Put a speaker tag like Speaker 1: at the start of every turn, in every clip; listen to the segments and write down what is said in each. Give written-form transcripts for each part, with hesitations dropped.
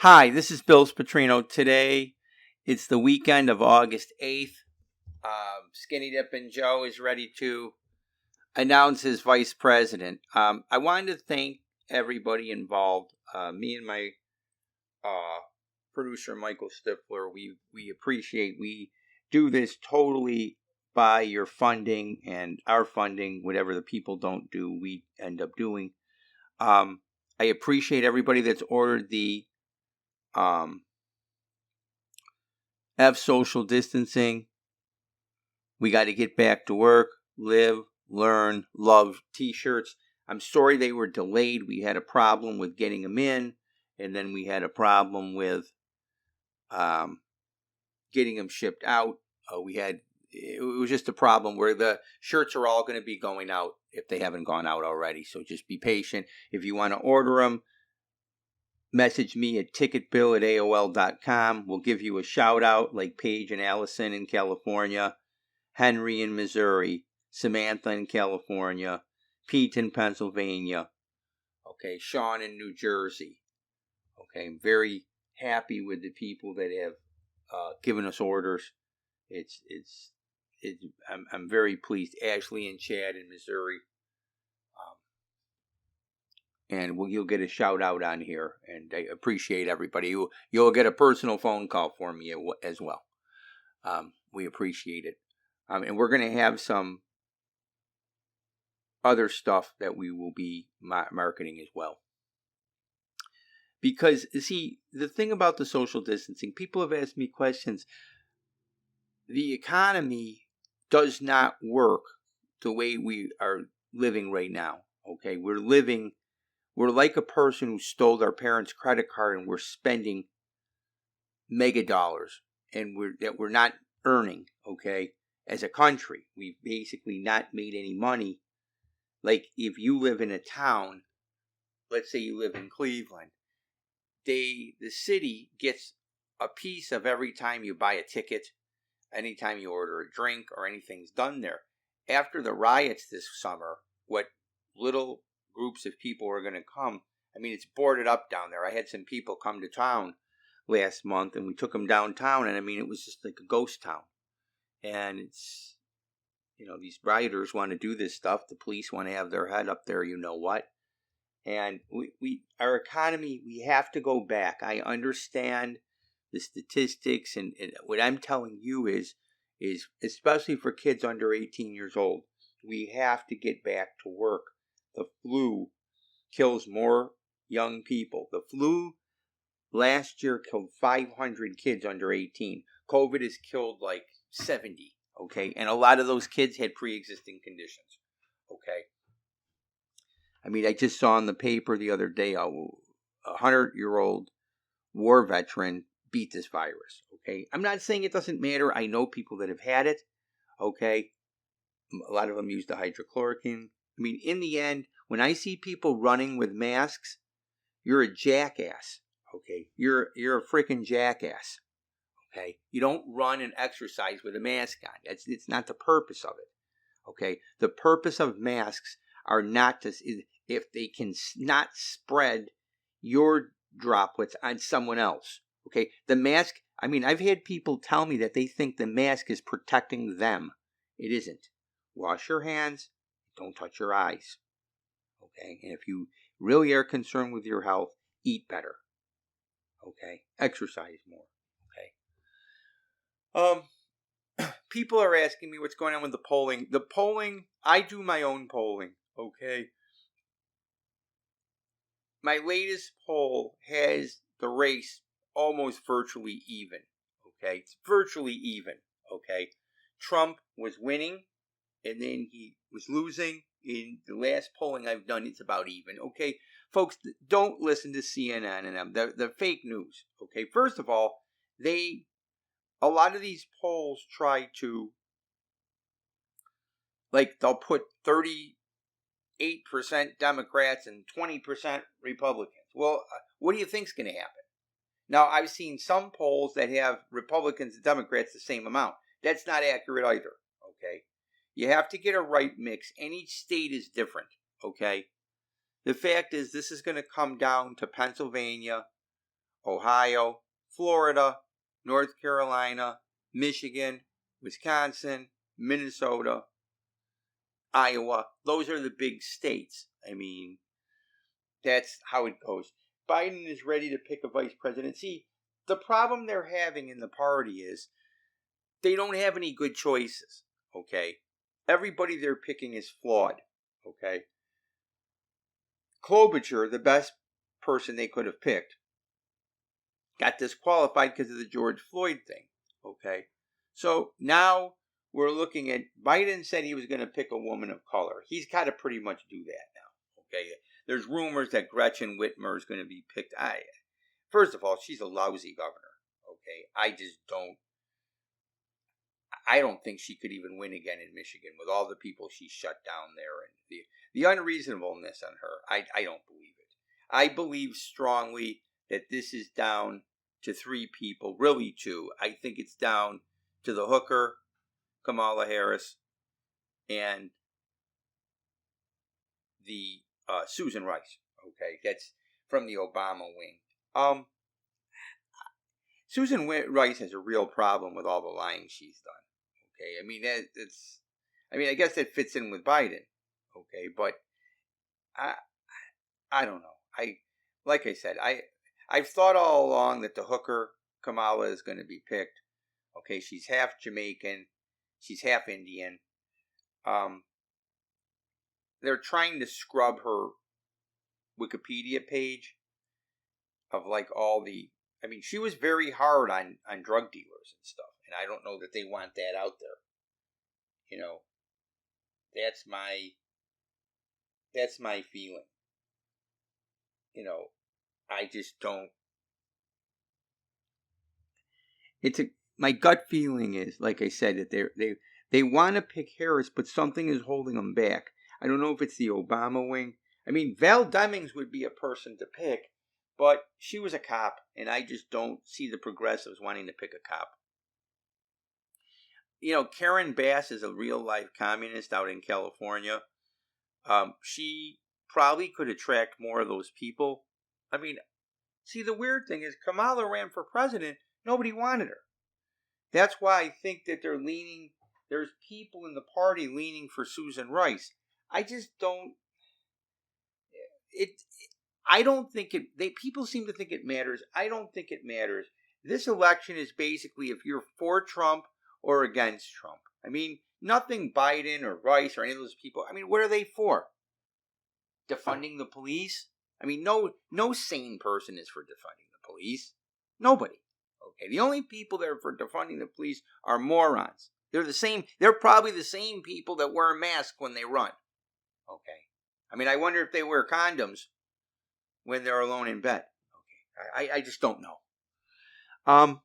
Speaker 1: Hi, this is Bill Spatrino. Today, it's the weekend of August 8th. Skinny Dippin' Joe is ready to announce his vice president. I wanted to thank everybody involved. Me and my producer, Michael Stifler, we appreciate. We do this totally by your funding and our funding. Whatever the people don't do, we end up doing. I appreciate everybody that's ordered the F social distancing. We got to get back to work, live, learn, love t-shirts. I'm sorry they were delayed. We had a problem with getting them in, and then we had a problem with getting them shipped out. It was just a problem where the shirts are all going to be going out if they haven't gone out already. So just be patient. If you want to order them, message me at ticketbill@aol.com. We'll give you a shout out like Paige and Allison in California, Henry in Missouri, Samantha in California, Pete in Pennsylvania, okay, Sean in New Jersey. Okay, I'm very happy with the people that have given us orders. I'm very pleased. Ashley and Chad in Missouri. And you'll get a shout out on here, and I appreciate everybody. You'll get a personal phone call for me as well. We appreciate it. And we're going to have some other stuff that we will be marketing as well. Because, see, the thing about the social distancing, people have asked me questions. The economy does not work the way we are living right now. Okay, we're like a person who stole their parents' credit card and we're spending mega dollars and we're not earning, okay? As a country, we've basically not made any money. Like if you live in a town, let's say you live in Cleveland, the city gets a piece of every time you buy a ticket, anytime you order a drink or anything's done there. After the riots this summer, what little groups of people are going to come, I mean, it's boarded up down there. I had some people come to town last month and we took them downtown, and I mean, it was just like a ghost town. And it's, these rioters want to do this stuff. The police want to have their head up there, you know what? And our economy, we have to go back. I understand the statistics, and what I'm telling you is especially for kids under 18 years old, we have to get back to work. The flu kills more young people. The flu last year killed 500 kids under 18. COVID has killed like 70, okay? And a lot of those kids had pre-existing conditions, okay? I mean, I just saw in the paper the other day a 100-year-old war veteran beat this virus, okay? I'm not saying it doesn't matter. I know people that have had it, okay? A lot of them use the hydrochloroquine. I mean, in the end, when I see people running with masks, you're a jackass, okay? You're a freaking jackass, okay? You don't run and exercise with a mask on. It's not the purpose of it, okay? The purpose of masks are not to, if they can not spread your droplets on someone else, okay? The mask, I mean, I've had people tell me that they think the mask is protecting them. It isn't. Wash your hands. Don't touch your eyes, okay? And if you really are concerned with your health, eat better, okay? Exercise more, okay? People are asking me what's going on with the polling. The polling, I do my own polling, okay? My latest poll has the race almost virtually even, okay? It's virtually even, okay? Trump was winning, and then he was losing. In the last polling I've done, it's about even, okay? Folks, don't listen to CNN and them. The fake news, okay? First of all, a lot of these polls try to, like, they'll put 38% Democrats and 20% Republicans. Well, what do you think's going to happen? Now, I've seen some polls that have Republicans and Democrats the same amount. That's not accurate either, okay? You have to get a right mix, and each state is different, okay? The fact is, this is going to come down to Pennsylvania, Ohio, Florida, North Carolina, Michigan, Wisconsin, Minnesota, Iowa. Those are the big states. I mean, that's how it goes. Biden is ready to pick a vice president. See, the problem they're having in the party is they don't have any good choices. Okay? Everybody they're picking is flawed. Okay? Klobuchar, the best person they could have picked, got disqualified because of the George Floyd thing. Okay? So now we're looking at Biden said he was going to pick a woman of color. He's got to pretty much do that now. Okay? There's rumors that Gretchen Whitmer is going to be picked. First of all, she's a lousy governor. Okay? I don't think she could even win again in Michigan with all the people she shut down there and the unreasonableness on her. I don't believe it. I believe strongly that this is down to three people, really two. I think it's down to the hooker, Kamala Harris, and the Susan Rice. Okay, that's from the Obama wing. Susan Rice has a real problem with all the lying she's done. Okay, I guess that fits in with Biden. Okay, but I don't know. Like I said, I've thought all along that the hooker Kamala is going to be picked. Okay, she's half Jamaican, she's half Indian. They're trying to scrub her Wikipedia page of like all the. I mean, she was very hard on drug dealers and stuff, and I don't know that they want that out there. You know, that's my feeling. You know, I just don't. My gut feeling is, like I said, that they want to pick Harris, but something is holding them back. I don't know if it's the Obama wing. I mean, Val Demings would be a person to pick, but she was a cop, and I just don't see the progressives wanting to pick a cop. You know, Karen Bass is a real-life communist out in California. She probably could attract more of those people. I mean, see, the weird thing is Kamala ran for president. Nobody wanted her. That's why I think that there's people in the party leaning for Susan Rice. I just don't, people seem to think it matters. I don't think it matters. This election is basically if you're for Trump or against Trump. I mean, nothing Biden or Rice or any of those people. I mean, what are they for? Defunding the police? I mean, no sane person is for defunding the police. Nobody. Okay, the only people that are for defunding the police are morons. They're probably the same people that wear a mask when they run. Okay. I mean, I wonder if they wear condoms when they're alone in bed. Okay. I just don't know.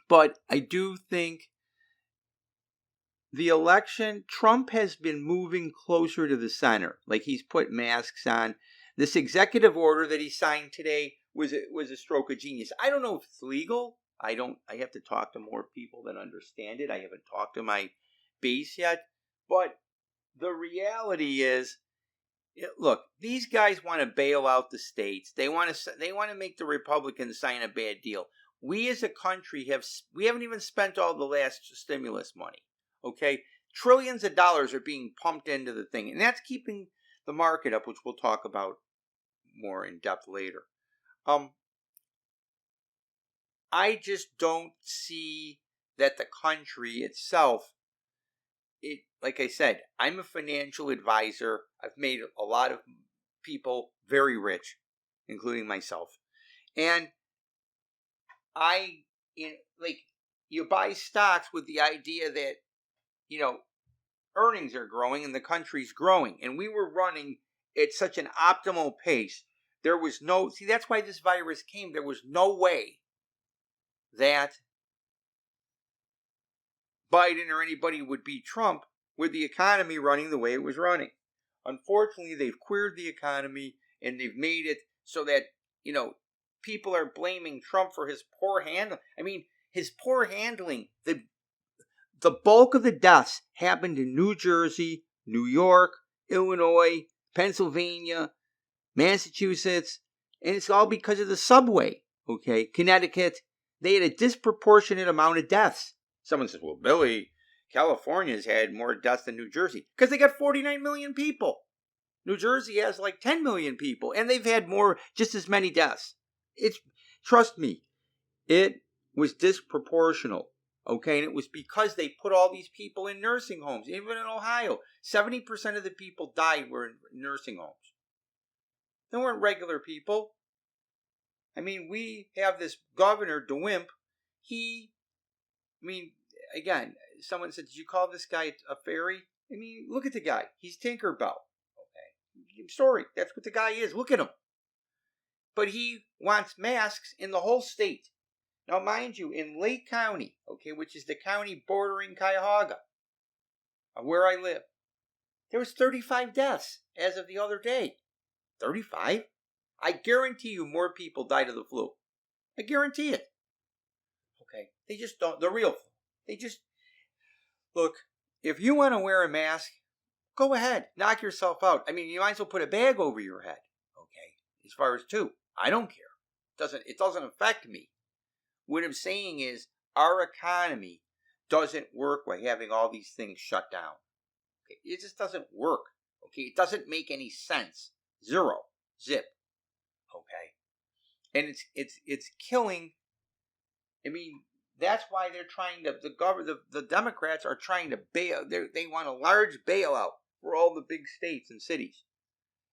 Speaker 1: But I do think the election, Trump has been moving closer to the center. Like he's put masks on. This executive order that he signed today was a stroke of genius. I don't know if it's legal. I have to talk to more people that understand it. I haven't talked to my base yet. But the reality is, look, these guys want to bail out the states. They want to make the Republicans sign a bad deal. We as a country haven't even spent all the last stimulus money. Okay? Trillions of dollars are being pumped into the thing. And that's keeping the market up, which we'll talk about more in depth later. I just don't see that the country itself, like I said, I'm a financial advisor. I've made a lot of people very rich, including myself. And you buy stocks with the idea that, earnings are growing and the country's growing. And we were running at such an optimal pace. That's why this virus came. There was no way that Biden or anybody would beat Trump with the economy running the way it was running. Unfortunately, they've queered the economy and they've made it so that, people are blaming Trump for his poor handling. I mean, his poor handling. The bulk of the deaths happened in New Jersey, New York, Illinois, Pennsylvania, Massachusetts, And it's all because of the subway. Okay, Connecticut, they had a disproportionate amount of deaths. Someone says, well, Billy, California's had more deaths than New Jersey. Because they got 49 million people. New Jersey has like 10 million people. And they've had just as many deaths. Trust me, it was disproportional. Okay, and it was because they put all these people in nursing homes. Even in Ohio, 70% of the people died were in nursing homes. They weren't regular people. I mean, we have this governor, DeWimp. Again, someone said, did you call this guy a fairy? I mean, look at the guy. He's Tinkerbell. Okay. I'm sorry. That's what the guy is. Look at him. But he wants masks in the whole state. Now, mind you, in Lake County, okay, which is the county bordering Cuyahoga, where I live, there was 35 deaths as of the other day. 35? I guarantee you more people died of the flu. I guarantee it. Okay, they just don't, the real flu. They just, look, if you want to wear a mask, go ahead, knock yourself out. I mean, you might as well put a bag over your head. Okay, as far as two, I don't care. It doesn't affect me. What I'm saying is our economy doesn't work by having all these things shut down. Okay? It just doesn't work. Okay, it doesn't make any sense. Zero. Zip. Okay, and it's killing. I mean, that's why they're trying to. The Democrats are trying to bail. They want a large bailout for all the big states and cities,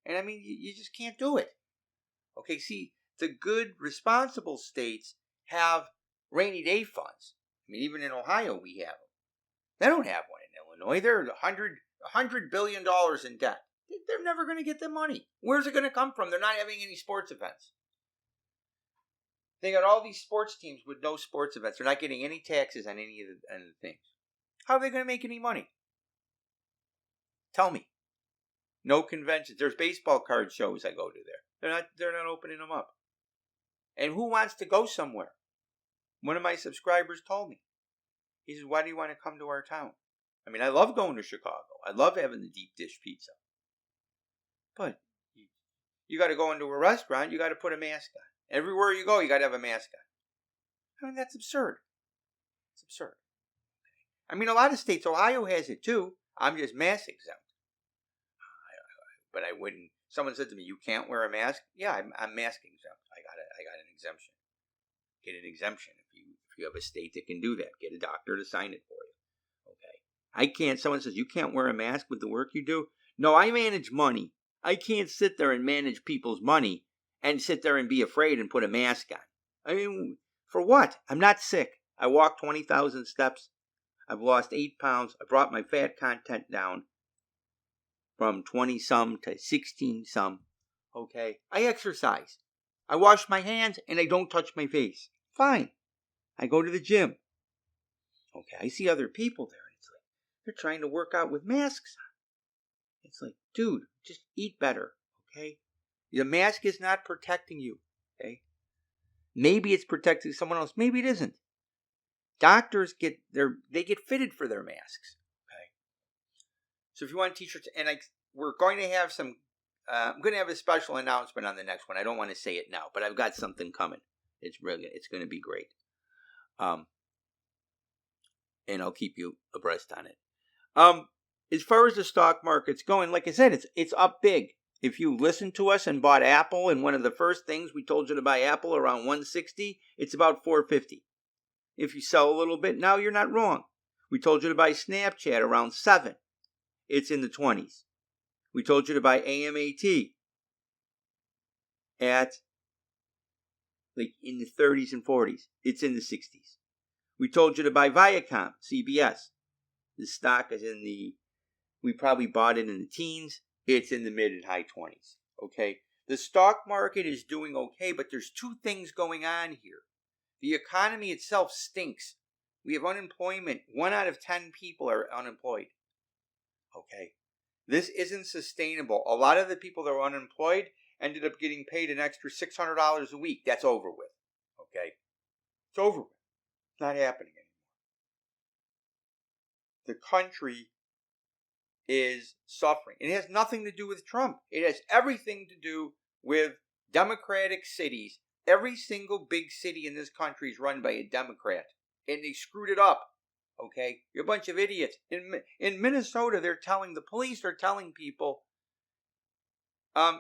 Speaker 1: and I mean, you just can't do it. Okay, see, the good, responsible states have rainy day funds. I mean, even in Ohio, we have them. They don't have one in Illinois. They're $100 billion in debt. They're never going to get the money. Where's it going to come from? They're not having any sports events. They got all these sports teams with no sports events. They're not getting any taxes on any of the things. How are they going to make any money? Tell me. No conventions. There's baseball card shows I go to there. They're not opening them up. And who wants to go somewhere? One of my subscribers told me. He says, why do you want to come to our town? I mean, I love going to Chicago. I love having the deep dish pizza. But you got to go into a restaurant, you got to put a mask on. Everywhere you go, you got to have a mask on. I mean, that's absurd. It's absurd. I mean, a lot of states, Ohio has it too. I'm just mask exempt. But I wouldn't. Someone said to me, you can't wear a mask? Yeah, I'm mask exempt. I got an exemption. Get an exemption if you have a state that can do that. Get a doctor to sign it for you. Okay. I can't. Someone says, you can't wear a mask with the work you do? No, I manage money. I can't sit there and manage people's money and sit there and be afraid and put a mask on. I mean, for what? I'm not sick. I walk 20,000 steps. I've lost 8 pounds. I brought my fat content down from 20-some to 16-some. Okay. I exercise. I wash my hands and I don't touch my face. Fine. I go to the gym. Okay. I see other people there. It's like they're trying to work out with masks on. It's like, dude, just eat better. Okay. The mask is not protecting you. Okay. Maybe it's protecting someone else. Maybe it isn't. Doctors get fitted for their masks. Okay. So if you want t-shirts, and we're going to have some. I'm going to have a special announcement on the next one. I don't want to say it now, but I've got something coming. It's going to be great. And I'll keep you abreast on it. As far as the stock market's going, like I said, it's up big. If you listened to us and bought Apple, and one of the first things we told you to buy Apple around 160, it's about 450. If you sell a little bit, now you're not wrong. We told you to buy Snapchat around 7. It's in the 20s. We told you to buy AMAT at like in the 30s and 40s. It's in the 60s. We told you to buy Viacom, CBS. The stock is we probably bought it in the teens. It's in the mid and high 20s. Okay? The stock market is doing okay, but there's two things going on here. The economy itself stinks. We have unemployment. 1 out of 10 people are unemployed. Okay? This isn't sustainable. A lot of the people that were unemployed ended up getting paid an extra $600 a week. That's over with. Okay? It's over with. It's not happening anymore. The country is suffering. It has nothing to do with Trump. It has everything to do with Democratic cities. Every single big city in this country is run by a Democrat. And they screwed it up. Okay? You're a bunch of idiots. In Minnesota, the police are telling people,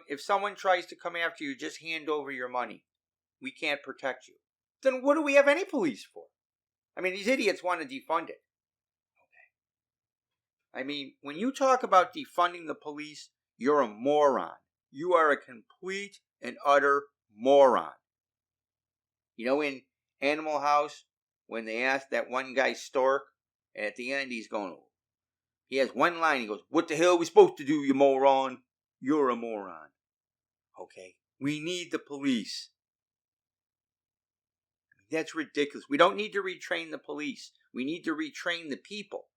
Speaker 1: if someone tries to come after you, just hand over your money. We can't protect you. Then what do we have any police for? I mean, these idiots want to defund it. Okay. I mean, when you talk about defunding the police, you're a moron. You are a complete and utter moron. You know, in Animal House, when they asked that one guy Stork, and at the end he has one line, he goes, "What the hell are we supposed to do, you moron?" You're a moron. Okay? We need the police. That's ridiculous. We don't need to retrain the police. We need to retrain the people.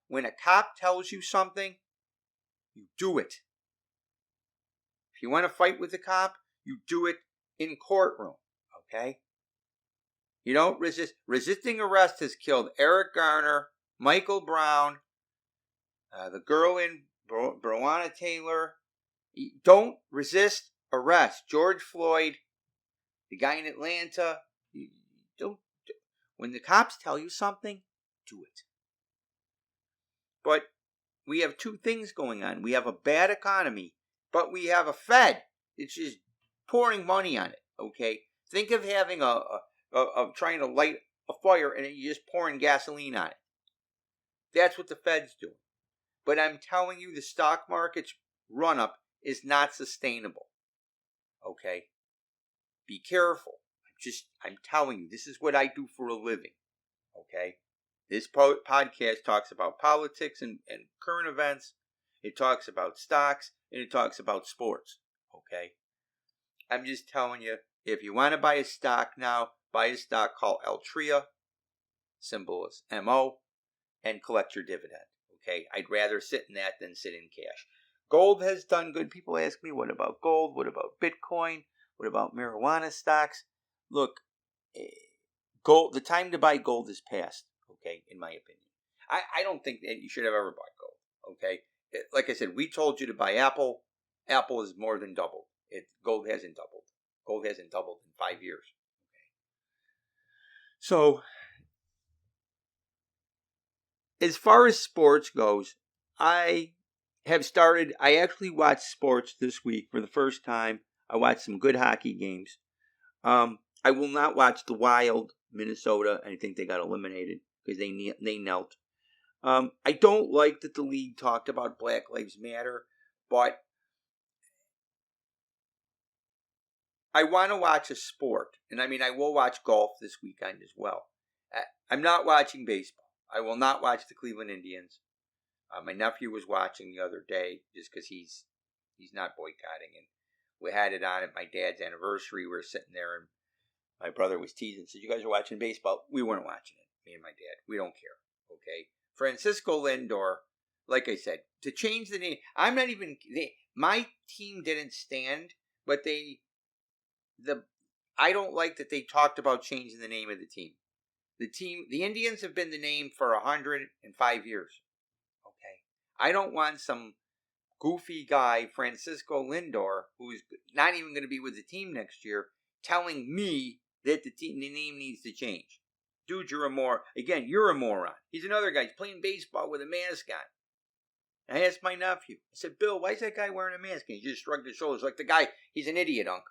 Speaker 1: When a cop tells you something, you do it. If you want to fight with the cop, you do it in courtroom. Okay? You don't resist. Resisting arrest has killed Eric Garner, Michael Brown, the girl in Breonna Taylor. Don't resist arrest. George Floyd, the guy in Atlanta. Don't. When the cops tell you something, do it. But we have two things going on. We have a bad economy, but we have a Fed. It's just pouring money on it. Okay, think of having of trying to light a fire and you're just pouring gasoline on it. That's what the Fed's doing. But I'm telling you, the stock market's run up is not sustainable. Okay, be careful. I'm telling you, this is what I do for a living. Okay, this podcast talks about politics and current events. It talks about stocks and it talks about sports. Okay, I'm just telling you, if you want to buy a stock now, buy a stock called Altria, symbol is MO, and collect your dividend. Okay, I'd rather sit in that than sit in cash. Gold has done good. People ask me, what about gold? What about Bitcoin? What about marijuana stocks? Look, gold. The time to buy gold is past. Okay, in my opinion, I don't think that you should have ever bought gold. Okay, like I said, we told you to buy Apple. Apple is more than doubled. Gold hasn't doubled. Gold hasn't doubled in 5 years. Okay. So, as far as sports goes, I actually watched sports this week for the first time. I watched some good hockey games. I will not watch the Wild, Minnesota. I think they got eliminated because they knelt. I don't like that the league talked about Black Lives Matter, but I want to watch a sport. And I mean, I will watch golf this weekend as well. I'm not watching baseball. I will not watch the Cleveland Indians. My nephew was watching the other day just because he's not boycotting. And we had it on at my dad's anniversary. We were sitting there and my brother was teasing, said, "You guys are watching baseball." We weren't watching it, me and my dad. We don't care. Okay. Francisco Lindor, like I said, to change the name, my team didn't stand, but I don't like that they talked about changing the name of the team. The Indians have been the name for 105 years. Okay. I don't want some goofy guy, Francisco Lindor, who's not even going to be with the team next year, telling me that the name needs to change. Dude, you're a moron. He's another guy. He's playing baseball with a mask on. I asked my nephew. I said, "Bill, why is that guy wearing a mask?" And he just shrugged his shoulders like the guy, he's an idiot, Unc.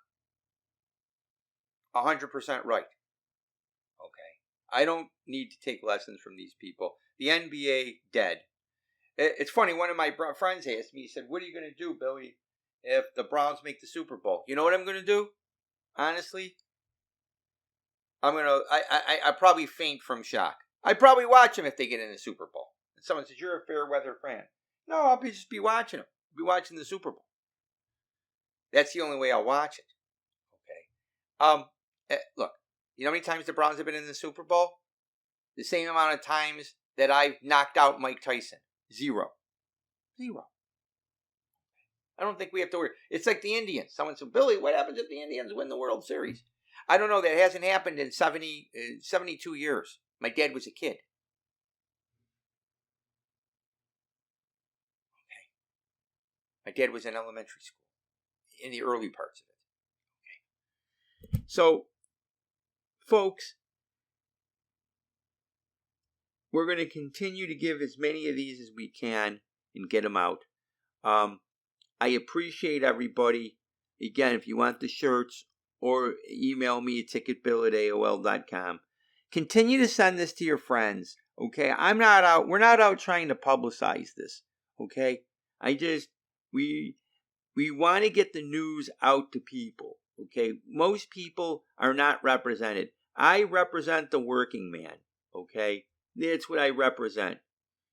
Speaker 1: 100% right. Okay. I don't need to take lessons from these people. The NBA, dead. It's funny, one of my friends asked me, he said, "What are you going to do, Billy, if the Browns make the Super Bowl?" You know what I'm going to do? Honestly? I probably faint from shock. I'd probably watch them if they get in the Super Bowl. And someone says, "You're a fair weather fan." No, I'll just be watching them. I'll be watching the Super Bowl. That's the only way I'll watch it. Okay. Look, you know how many times the Browns have been in the Super Bowl? The same amount of times that I've knocked out Mike Tyson. 0. I don't think we have to worry. It's like the Indians. Someone said, "Billy, what happens if the Indians win the World Series?" I don't know. That hasn't happened in 72 years. My dad was a kid. Okay. My dad was in elementary school in the early parts of it. Okay. So, folks, we're going to continue to give as many of these as we can and get them out. I appreciate everybody. Again, if you want the shirts, or email me at ticketbill@aol.com. Continue to send this to your friends. Okay, we're not out trying to publicize this. Okay, we want to get the news out to people. Okay, most people are not represented. I represent the working man. Okay, that's what I represent.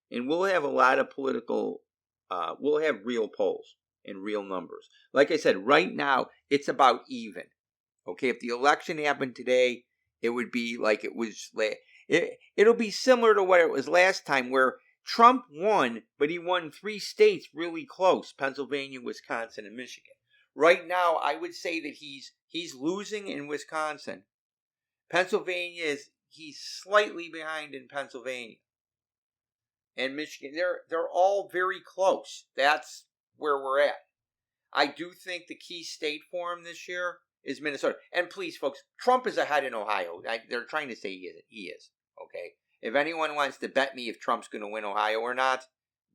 Speaker 1: And we'll have a lot of we'll have real polls and real numbers. Like I said, right now, it's about even. Okay, if the election happened today, it would be like it was. It'll be similar to what it was last time, where Trump won, but he won 3 states really close: Pennsylvania, Wisconsin, and Michigan. Right now, I would say that he's losing in Wisconsin. Pennsylvania he's slightly behind in Pennsylvania. And Michigan, they're all very close. That's where we're at. I do think the key state for him this year is Minnesota. And please, folks, Trump is ahead in Ohio. They're trying to say he isn't. He is. Okay? If anyone wants to bet me if Trump's going to win Ohio or not,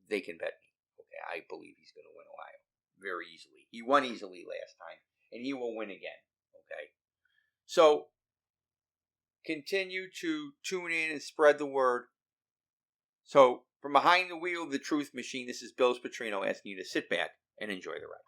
Speaker 1: they can bet me. Okay? I believe he's going to win Ohio very easily. He won easily last time, and he will win again. Okay? So, continue to tune in and spread the word. So, from behind the wheel of the truth machine, this is Bill Petrino asking you to sit back and enjoy the ride.